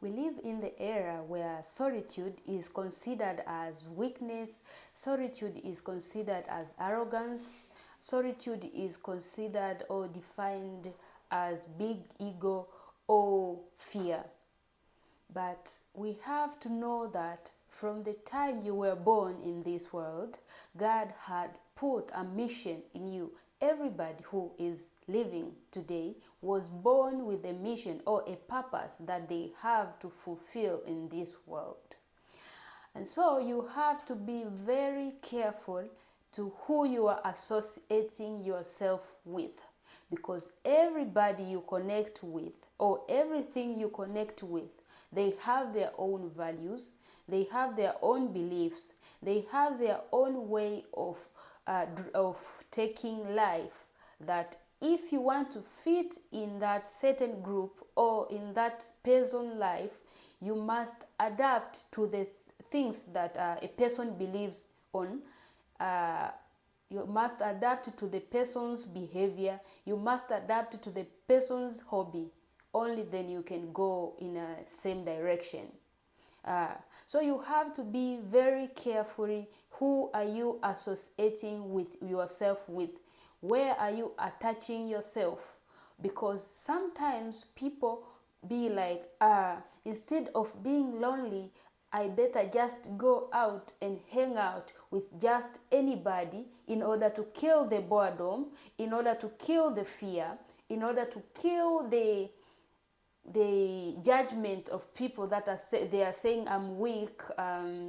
We live in the era where solitude is considered as weakness, solitude is considered as arrogance, solitude is considered or defined as big ego or fear. But we have to know that from the time you were born in this world, God had put a mission in you. Everybody who is living today was born with a mission or a purpose that they have to fulfill in this world. And so you have to be very careful to who you are associating yourself with, because everybody you connect with or everything you connect with, they have their own values, they have their own beliefs, they have their own way of taking life, that if you want to fit in that certain group or in that person's life, you must adapt to the things that a person believes on. You must adapt to the person's behavior. You must adapt to the person's hobby. Only then you can go in a same direction. So you have to be very carefully, who are you associating with yourself with? Where are you attaching yourself? Because sometimes people be like, instead of being lonely, I better just go out and hang out with just anybody in order to kill the boredom, in order to kill the fear, in order to kill the judgment of people that they are saying I'm weak,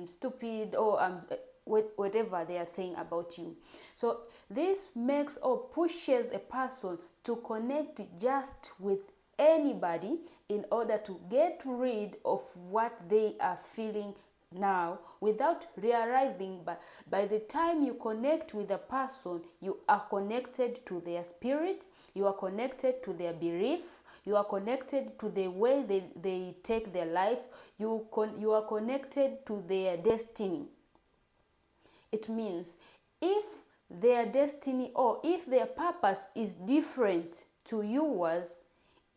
stupid, or whatever they are saying about you. So this makes or pushes a person to connect just with anybody in order to get rid of what they are feeling now, without realizing, but by the time you connect with a person, you are connected to their spirit, you are connected to their belief, you are connected to the way they take their life, you are connected to their destiny. It means if their destiny or if their purpose is different to yours,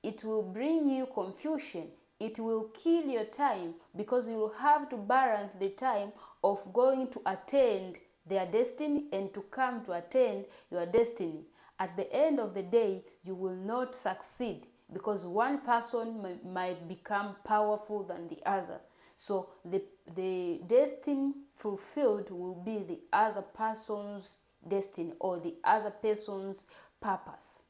it will bring you confusion. It will kill your time, because you will have to balance the time of going to attend their destiny and to come to attend your destiny. At the end of the day, you will not succeed, because one person might become powerful than the other. So the destiny fulfilled will be the other person's destiny or the other person's purpose.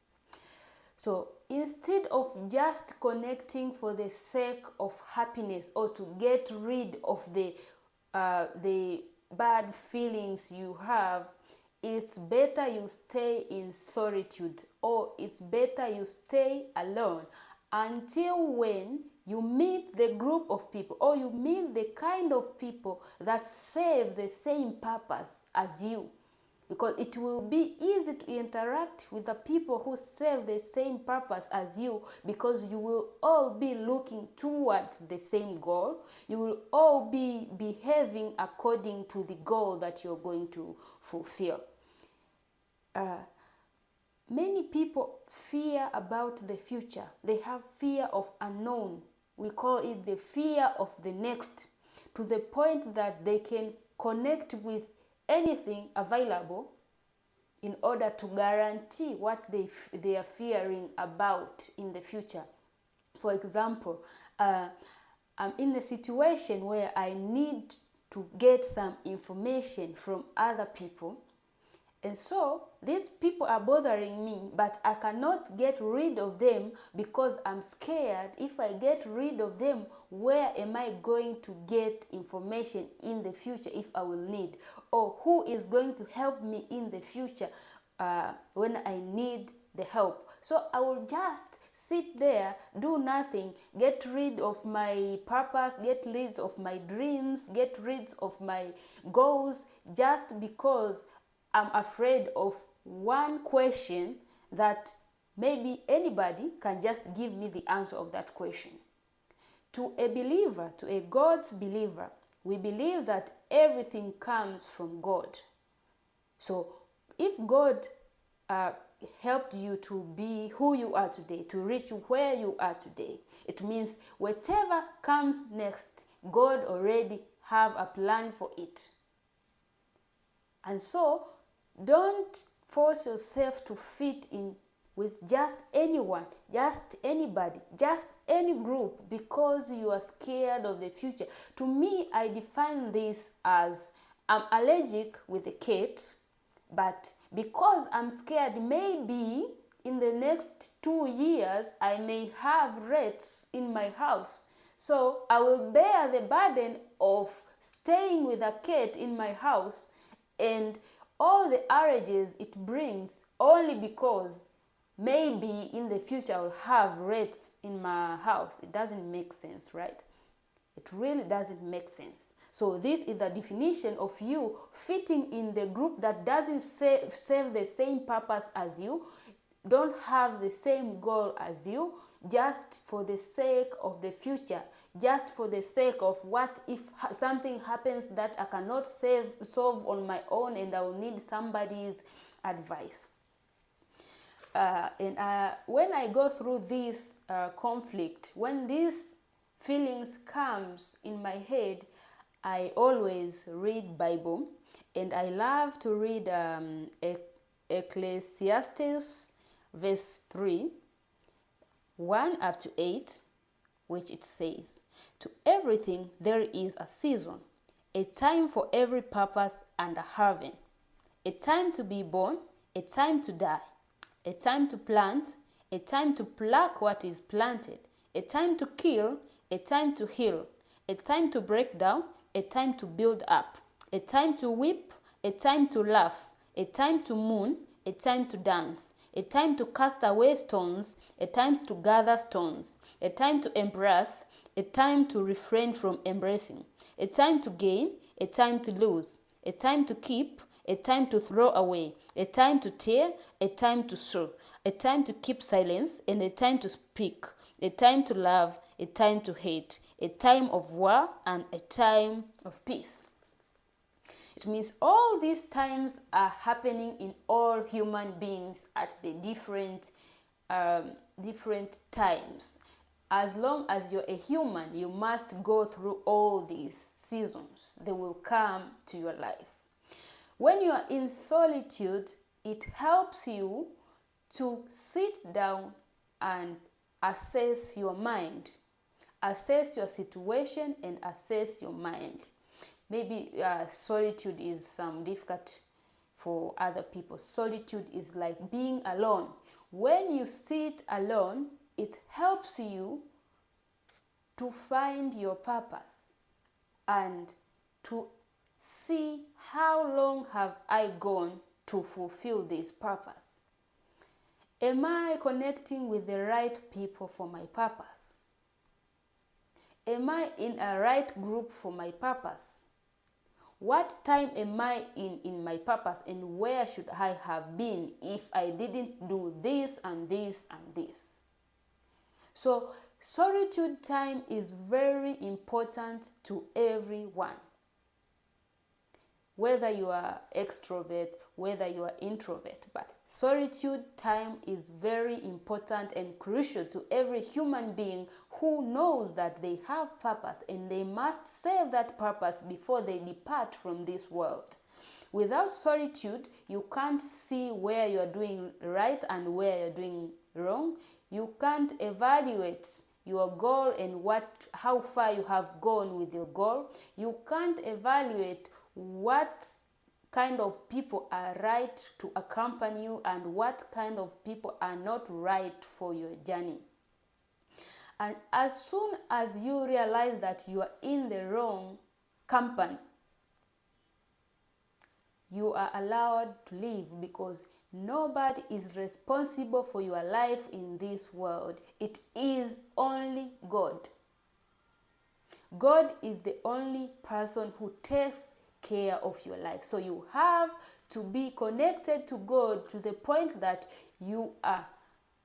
So instead of just connecting for the sake of happiness or to get rid of the bad feelings you have, it's better you stay in solitude, or it's better you stay alone until when you meet the group of people, or you meet the kind of people that serve the same purpose as you. Because it will be easy to interact with the people who serve the same purpose as you, because you will all be looking towards the same goal. You will all be behaving according to the goal that you're going to fulfill. Many people fear about the future. They have fear of unknown. We call it the fear of the next, to the point that they can connect with anything available in order to guarantee what they are fearing about in the future. For example, I'm in a situation where I need to get some information from other people, and so these people are bothering me, but I cannot get rid of them because I'm scared. If I get rid of them, where am I going to get information in the future if I will need? Or who is going to help me in the future when I need the help? So I will just sit there, do nothing, get rid of my purpose, get rid of my dreams, get rid of my goals, just because I'm afraid of one question that maybe anybody can just give me the answer of that question. To a believer, to a God's believer, we believe that everything comes from God. So if God uh, helped you to be who you are today, to reach where you are today. It means whatever comes next, God already have a plan for it. And so don't force yourself to fit in with just anyone, just anybody, just any group because you are scared of the future. To me, I define this as I'm allergic with a cat, but because I'm scared, maybe in the next 2 years I may have rats in my house. So I will bear the burden of staying with a cat in my house and all the allergies it brings only because maybe in the future I'll have rats in my house. It doesn't make sense, right? It really doesn't make sense. So this is the definition of you fitting in the group that doesn't serve the same purpose as you, don't have the same goal as you, just for the sake of the future, just for the sake of what if something happens that I cannot solve on my own and I will need somebody's advice. When I go through this conflict, when these feelings comes in my head, I always read Bible, and I love to read Ecclesiastes verse 3, 1 up to 8, which it says, "To everything there is a season, a time for every purpose under heaven, a time to be born, a time to die, a time to plant, a time to pluck what is planted, a time to kill, a time to heal, a time to break down, a time to build up, a time to weep, a time to laugh, a time to mourn, a time to dance, a time to cast away stones, a time to gather stones, a time to embrace, a time to refrain from embracing, a time to gain, a time to lose, a time to keep, a time to throw away, a time to tear, a time to sow, a time to keep silence, and a time to speak, a time to love, a time to hate, a time of war, and a time of peace." It means all these times are happening in all human beings at the different times. As long as you're a human, you must go through all these seasons. They will come to your life. When you are in solitude, it helps you to sit down and assess your mind, assess your situation, and assess your mind. Maybe solitude is difficult for other people. Solitude is like being alone. When you sit alone, it helps you to find your purpose and to see how long have I gone to fulfill this purpose. Am I connecting with the right people for my purpose? Am I in a right group for my purpose? What time am I in my purpose, and where should I have been if I didn't do this and this and this? So solitude time is very important to everyone. Whether you are extrovert, whether you are introvert, but solitude time is very important and crucial to every human being who knows that they have purpose and they must serve that purpose before they depart from this world. Without solitude, you can't see where you are doing right and where you're doing wrong. You can't evaluate your goal and how far you have gone with your goal. You can't evaluate what kind of people are right to accompany you and what kind of people are not right for your journey. And as soon as you realize that you are in the wrong company, you are allowed to leave, because nobody is responsible for your life in this world. It is only God. God is the only person who takes care of your life. So you have to be connected to God to the point that you are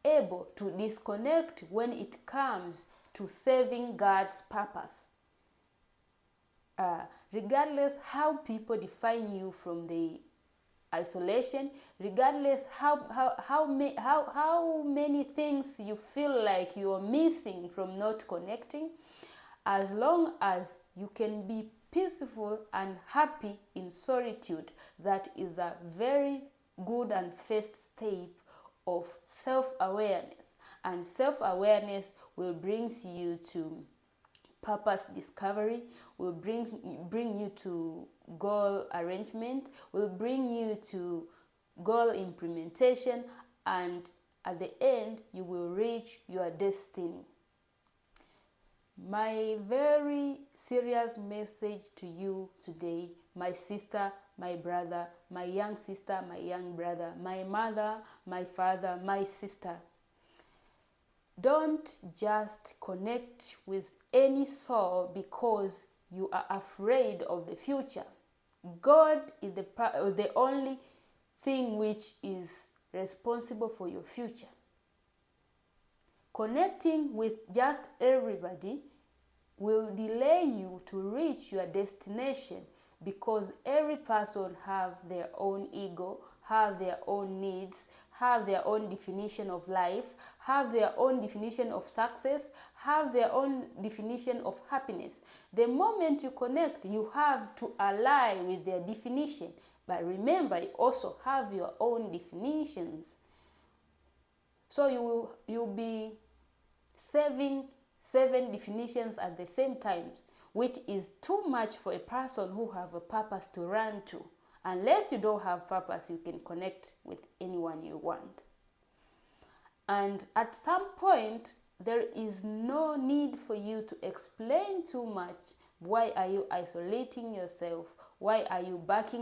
able to disconnect when it comes to serving God's purpose. Regardless how people define you from the isolation, regardless how many things you feel like you are missing from not connecting, as long as you can be peaceful and happy in solitude, that is a very good and first step of self-awareness. And self-awareness will bring you to purpose discovery, will bring you to goal arrangement, will bring you to goal implementation, and at the end you will reach your destiny. My very serious message to you today, my sister, my brother, my young sister, my young brother, my mother, my father, my sister, don't just connect with any soul because you are afraid of the future. God is the only thing which is responsible for your future. Connecting with just everybody will delay you to reach your destination, because every person have their own ego, have their own needs, have their own definition of life, have their own definition of success, have their own definition of happiness. The moment you connect, you have to align with their definition. But remember, you also have your own definitions. So you'll be saving 7 definitions at the same time, which is too much for a person who have a purpose to run to. Unless you don't have purpose, you can connect with anyone you want. And at some point, there is no need for you to explain too much. Why are you isolating yourself? Why are you backing